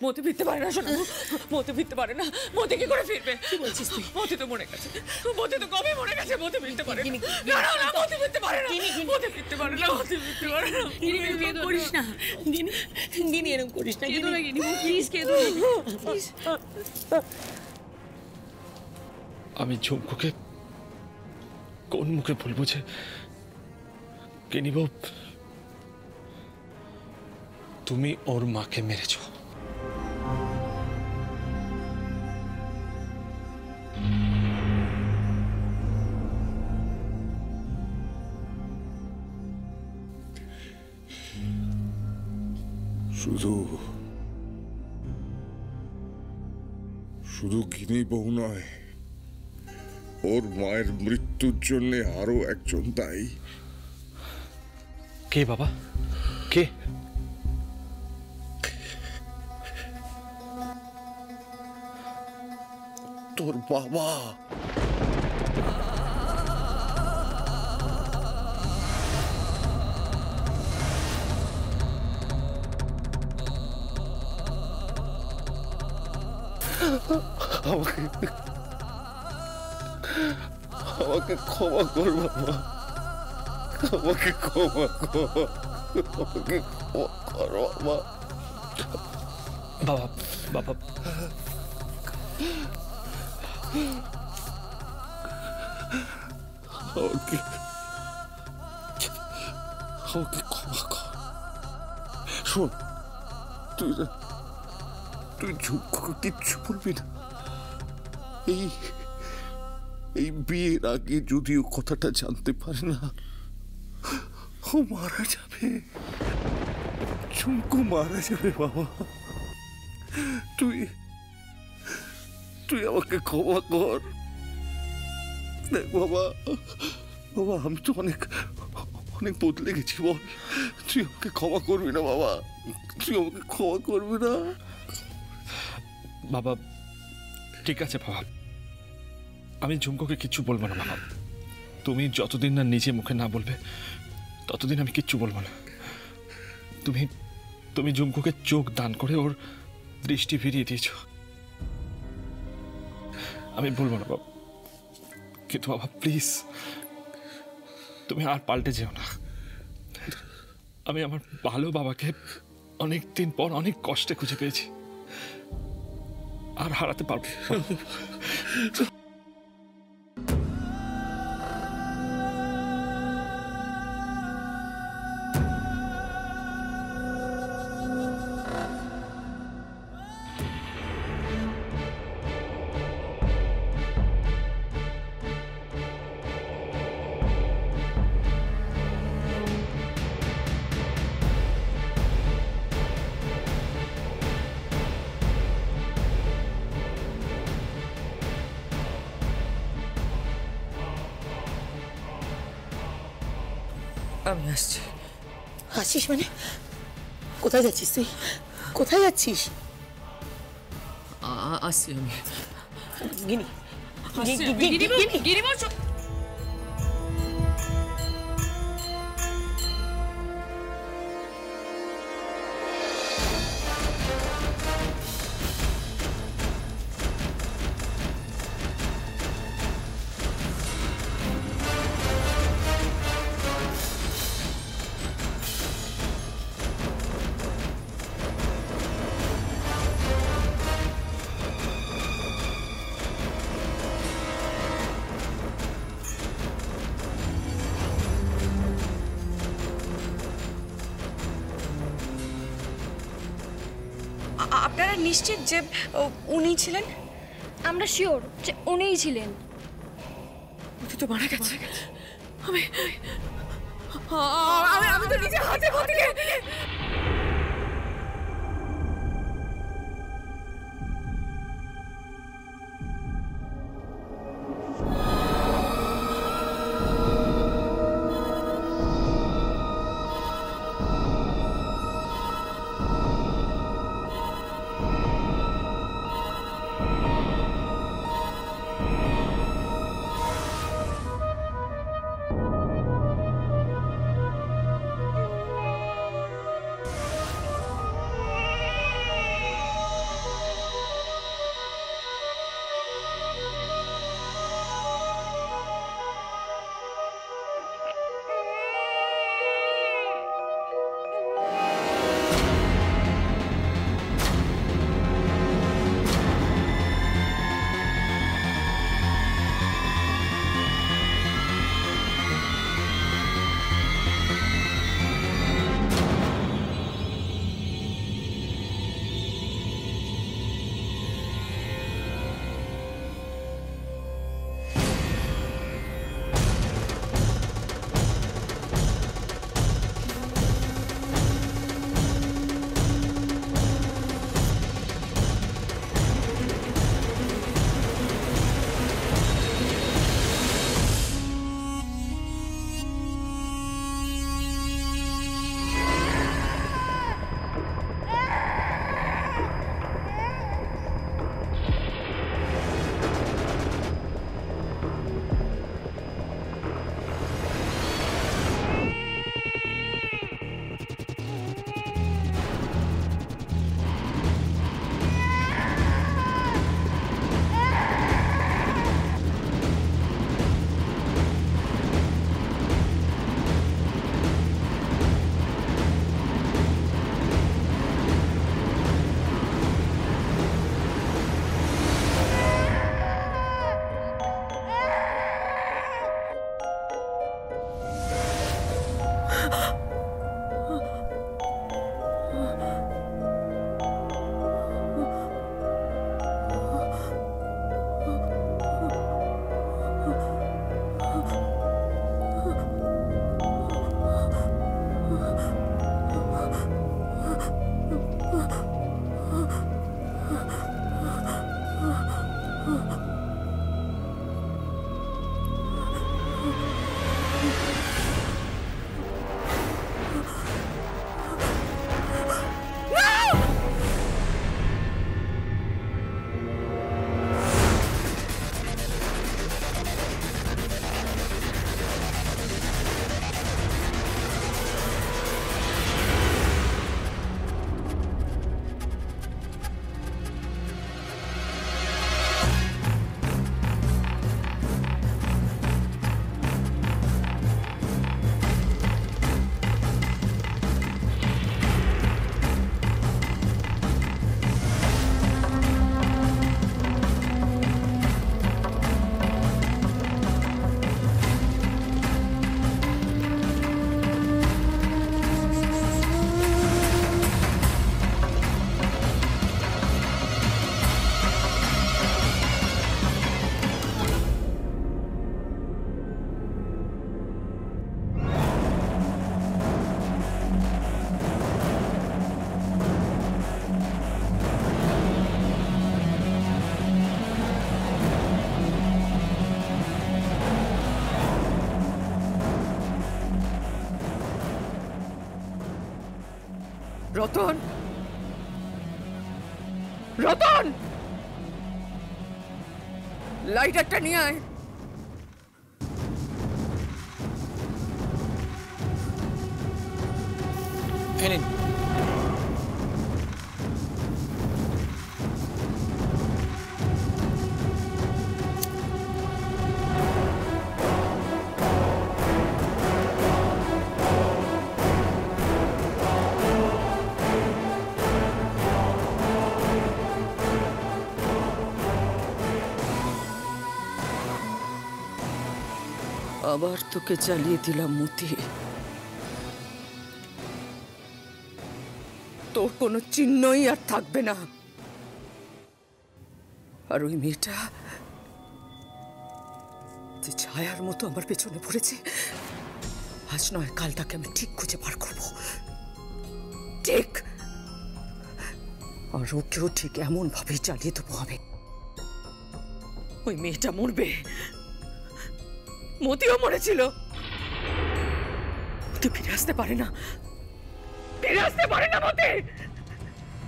মতি ফিরতে পারে না, শোনো, মতি ফিরতে পারে না। মতি কি করে ফিরবে? কি বলছিস তুই? মতি তো মরে গেছে, মতি তো কবে মরে গেছে। মতি ফিরতে পারে না, না, মতি ফিরতে পারে না, মতি ফিরতে পারে না, মতি ফিরতে পারে না। এরকম করিস না গিনি, এরকম করিস না গিনি, প্লিজ কেঁদো না। আমি ঝুমকুকে কোন মুখে বলবো যে গিনি বউ তুমি ওর মাকে মেরেছ? শুধু গিনি বউ নয়, ওর মায়ের মৃত্যুর জন্য আরো একজন দায়ী। কে বাবা, কে? তোর বাবা। আমাকে ক্ষমা কর বাবা, আমাকে ক্ষমা কর, আমাকে ক্ষমা কর বাবা। বাবা বাবা আমাকে ক্ষমা কর। শোন, তুই ঝুমকুকে কিচ্ছু বলবি না। এই বিয়ের আগে যদিও কথাটা জানতে পারে না, ও মারা যাবে, ঝুমকু মারা যাবে বাবা। তুই আমাকে ক্ষমা কর। দেখ বাবা, আমি তো অনেক বদলে গেছি, বল তুই আমাকে ক্ষমা করবি না বাবা? তুই আমাকে ক্ষমা করবি না বাবা? ঠিক আছে বাবা, আমি ঝুমকুকে কিচ্ছু বলবো না বাবা। তুমি যতদিন না নিজে মুখে না বলবে ততদিন আমি কিচ্ছু বলবো না। তুমি ঝুমকুকে চোখ দান করে ওর দৃষ্টি ফিরিয়ে দিয়েছ, আমি বলবো না বাবা। কিন্তু বাবা প্লিজ, তুমি আর পাল্টে যেও না। আমি আমার ভালো বাবাকে অনেক দিন পর অনেক কষ্টে খুঁজে পেয়েছি, আর হারাতে পারবো। আমি আসছি। আসছিস মানে? কোথায় যাচ্ছিস তুই? কোথায় যাচ্ছিস? আসছি আমি। গিনি, গিরিবর আপনারা নিশ্চিত যে উনি ছিলেন? আমরা শিওর যে উনিই ছিলেন। মতি তো মারা গেছে। আমি তো নিজে হাতে মতিকে রতন, রতন, লাইট একটা নিয়ে আয়। নিন। আবার তোকে চালিয়ে দিলাম মতি। তোর কোনো চিহ্নই আর থাকবে না। আর ওই মেয়েটা যে ছায়ার মতো আমার পেছনে পড়েছে, আজ নয় কাল তাকে আমি ঠিক খুঁজে বার করবো। ঠিক। আর ওকেও ঠিক এমন ভাবেই চালিয়ে দেবো আমি। ওই মেয়েটা মরবে, মতিও মরেছিল। মতি ফিরে আসতে পারে না, ফিরে আসতে পারে না। মতি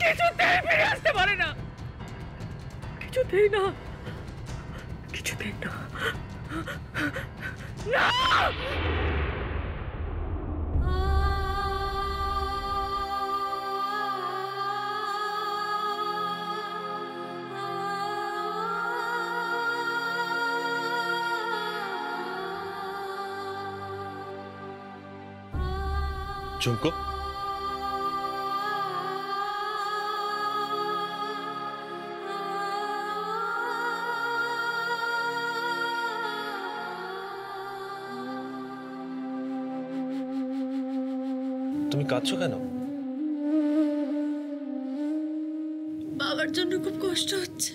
কিছুতেই ফিরে আসতে পারে না, কিছুতেই না, কিছুতেই না, না। ঝুমকো, তুমি কাঁদছো কেন? বাবার জন্য খুব কষ্ট হচ্ছে,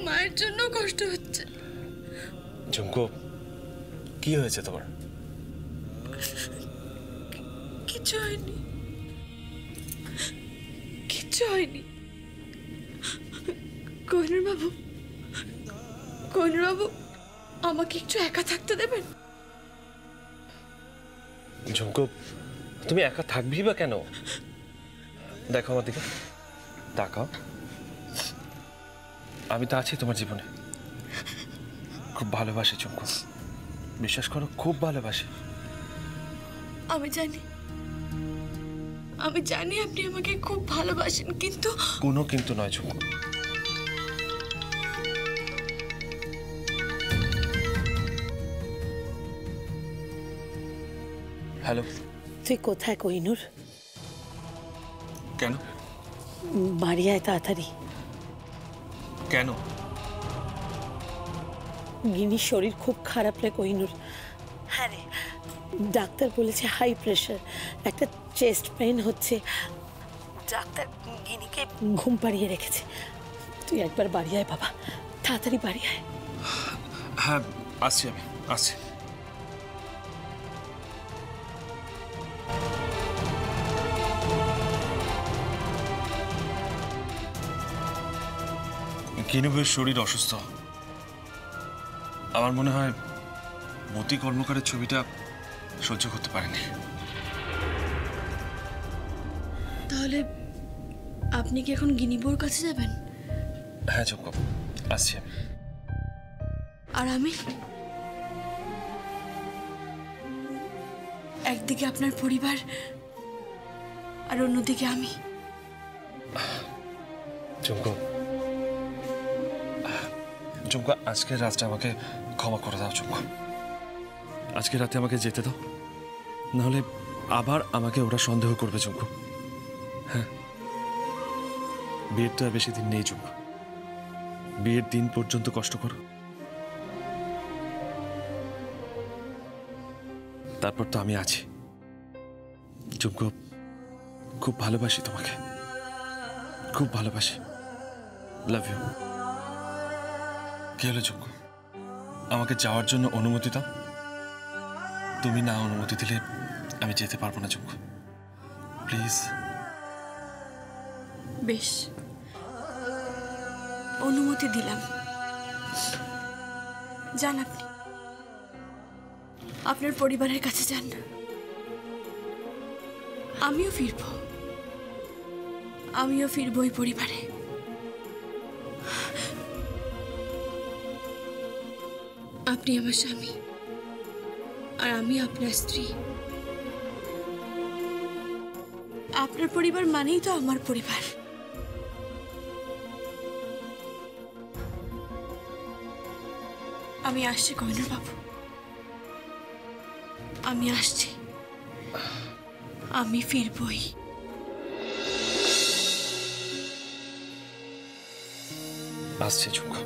মায়ের জন্য কষ্ট হচ্ছে। ঝুমকো, কি হয়েছে তোমার? কিচ্ছু হয়নি, কিচ্ছু হয়নি। কোহিনূর বাবু, কোহিনূর বাবু, আমাকে একটু একা থাকতে দেবেন? ঝুমকো, তুমি একা থাকবি বা কেন? দেখো আমার দিকে, তাকাও। আমি তো আছি তোমার জীবনে। খুব ভালোবাসি ঝুমকো, বিশ্বাস করো, খুব ভালোবাসি। আমি জানি, আমি জানি আপনি আমাকে খুব ভালোবাসেন, কিন্তু কোনো কিন্তু নয় ঝুমকো। হ্যালো, তুই কোথায় কোহিনূর? কেন? বাড়ি আয় তাড়াতাড়ি। কেন? গিনির শরীর খুব খারাপ রে কোহিনূর। হ্যাঁ রে, ডাক্তার বলেছে হাই প্রেশার, একটা চেস্ট পেইন হচ্ছে। ডাক্তার গিনিকে ঘুম পাড়িয়ে রেখেছে। তুই একবার বাড়ি আয় বাবা, তাড়াতাড়ি বাড়ি আয়। হ্যাঁ, আসছি, আমি আসছি। কিনুবের শরীর অসুস্থ। আমার মনে হয় মতি কর্মকারের ছবিটা সহ্য করতে পারেনি। তাহলে আপনি কি এখন গিনিবোর কাছে যাবেন? হ্যাঁ চুপ, আসছি আমি। আর আমি? একদিকে আপনার পরিবার আর অন্যদিকে আমি। চুমকো, চুমকো, আজকের রাতটা আমাকে ক্ষমা করে দাও চুমকো। আজকে রাতে আমাকে যেতে দাও, নাহলে আবার আমাকে ওরা সন্দেহ করবে চুমকো। হ্যাঁ, বিয়ের তো আর বেশি দিন নেই চুমকো। বিয়ের দিন পর্যন্ত কষ্ট করো, তারপর তো আমি আছি। চুমকো, খুব ভালোবাসি তোমাকে, খুব ভালোবাসি। Love you. কি হলো চুমকো? আমাকে যাওয়ার জন্য অনুমতি দাও। তুমি না অনুমতি দিলে আমি যেতে পারবো না চুমকো, প্লিজ। বেশ, অনুমতি দিলাম। যান আপনি, আপনার পরিবারের কাছে যান। আমিও ফিরবো, আমিও ফিরবো এই পরিবারে। আপনি আমার স্বামী আর আমি আপনার স্ত্রী। আপনার পরিবার মানেই তো আমার পরিবার। আমি আসছি কহিনুর বাবু, আমি আসছি, আমি ফিরবই। আসছে ঝুমকা।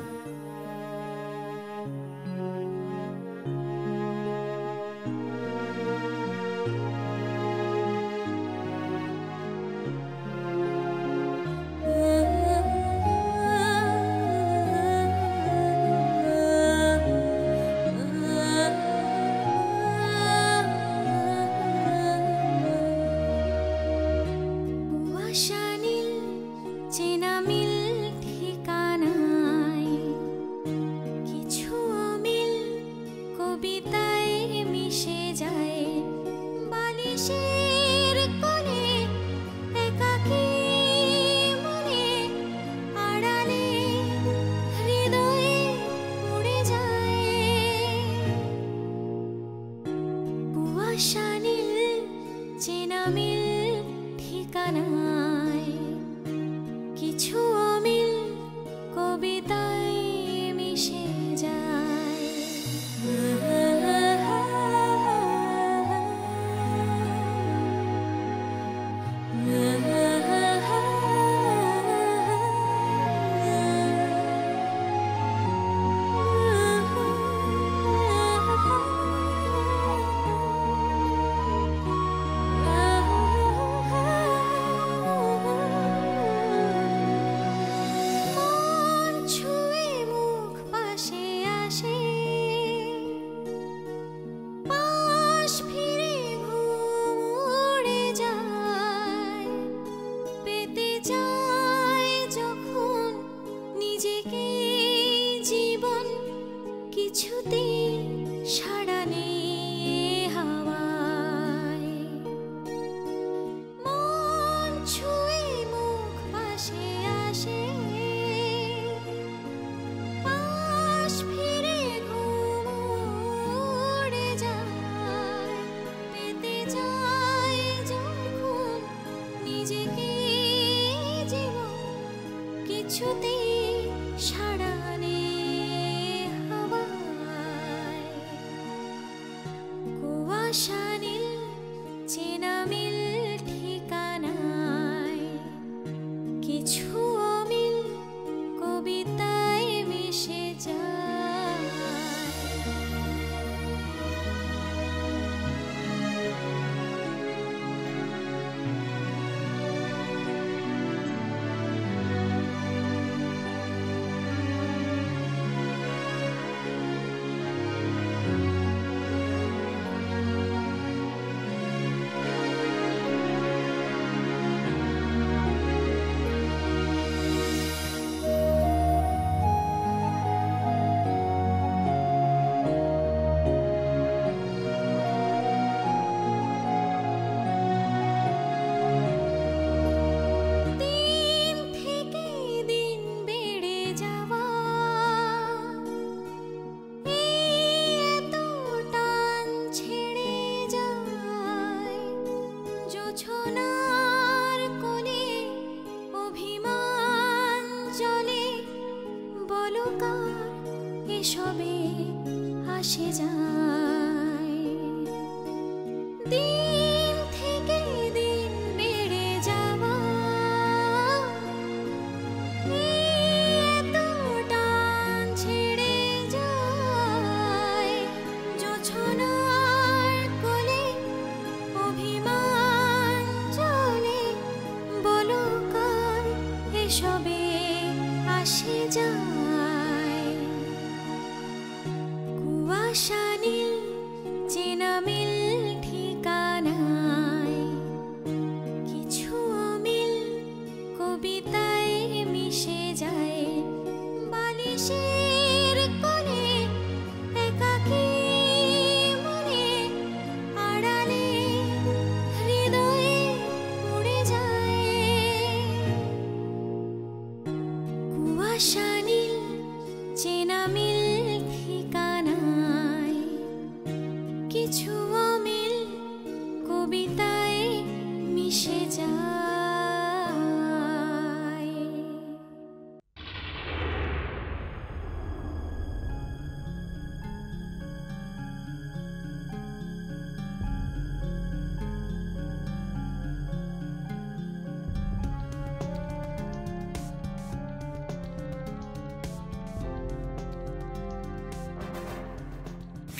কুয়াশা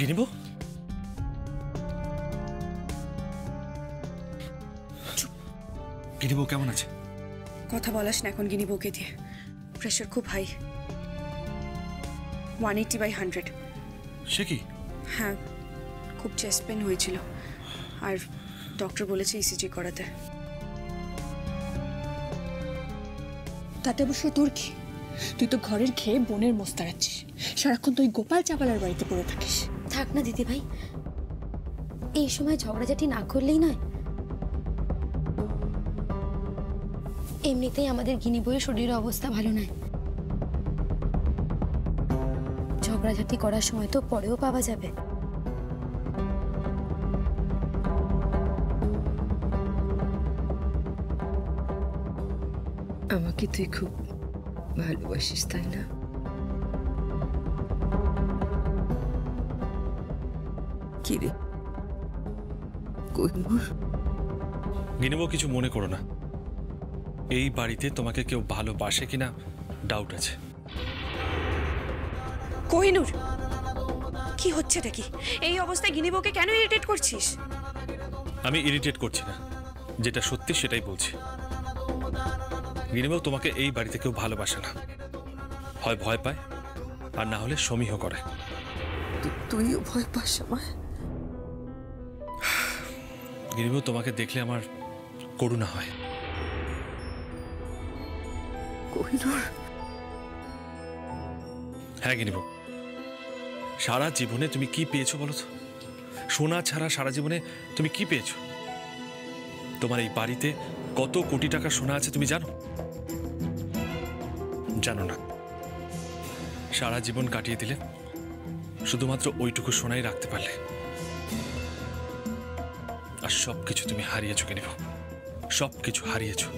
গিনিব গিনিব কেমন আছে? কথা বলাস না এখন গিনি বউকে দিয়ে। প্রেশার খুব হাই, 180/100। সে কি? হ্যাঁ, খুব চেস্ট পেন হয়েছিল, আর ডক্টর বলেছে ইসিজি করাতে। তাতে অবশ্য তোর কি? তুই তো ঘরের খেয়ে বোনের মোষ তাড়াচ্ছিস, সারাক্ষণ তুই গোপাল চাপালার বাড়িতে পড়ে থাকিস। থাক না দিদি ভাই, এই সময় ঝগড়াঝাটি না করলেই নয়। এমনিতেই আমাদের গিনি বইয়ের শরীরের অবস্থা ভালো নয়, ঝগড়াঝাটি করার সময় তো পরেও পাওয়া যাবে। আমাকে তুই খুব ভালোবাসিস, তাই না? কি রে কোহিনূর? গিনিব কিছু মনে করো না, এই বাড়িতে তোমাকে কেউ ভালোবাসে কিনা ডাউট আছে। কোহিনূর, কি হচ্ছেটা কি? এই অবস্থায় গিনি বউকে কেন ইরিটেট করছিস? আমি ইরিটেট করছি না, যেটা সত্যি সেটাই বলছি। গিনিব তোমাকে এই বাড়িতে কেউ ভালোবাসে না, হয় ভয় পায় আর না হলে সমীহ করে। তুইও ভয় পাস আমায়? গিনিব তোমাকে দেখলে আমার করুণা হয়। কোহিনূর, হ্যাঁ গিনিব, সারা জীবনে তুমি কি পেয়েছো বলো তো? সোনা ছাড়া সারা জীবনে তুমি কি পেয়েছো? তোমার এই বাড়িতে কত কোটি টাকার সোনা আছে তুমি জানো? জানো না। সারা জীবন কাটিয়ে দিলে, শুধুমাত্র ওইটুকু সোনাই রাখতে পারলে, আর সবকিছু তুমি হারিয়েছো গিনিব, সবকিছু হারিয়েছো।